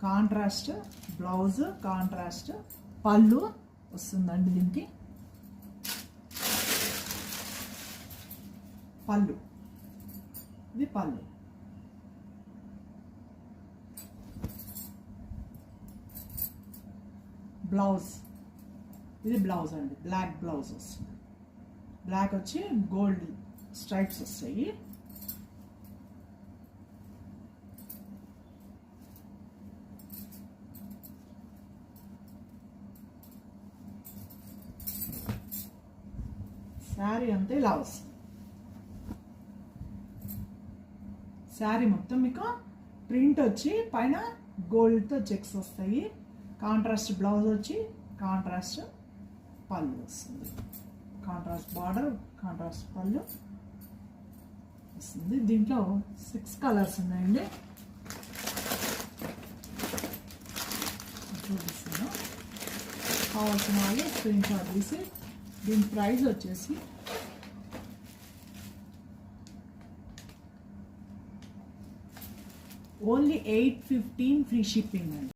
Contrast blouse, contrast పళ్ళు వస్తుందండి. దీనికి పళ్ళు, ఇది పళ్ళు. బ్లౌజ్, ఇది బ్లౌజ్ అండి. బ్లాక్ బ్లౌజ్ వస్తుంది. బ్లాక్ వచ్చి గోల్డ్ స్ట్రైప్స్ వస్తాయి. శారీ అంతే ఇలా వస్తుంది. శారీ మొత్తం మీకు ప్రింట్ వచ్చి పైన గోల్డ్తో చెక్స్ వస్తాయి. కాంట్రాస్ట్ బ్లౌజ్ వచ్చి కాంట్రాస్ట్ పళ్ళు వస్తుంది. కాంట్రాస్ట్ బార్డర్, కాంట్రాస్ట్ పళ్ళు వస్తుంది. దీంట్లో 6 కలర్స్ ఉన్నాయండి. చూపిస్తాను. కావాల్సిన వాళ్ళు స్క్రీన్ షాట్ తీసి. దీని ప్రైస్ వచ్చేసి ఓన్లీ 815 ఫ్రీ షిప్పింగ్ అండి.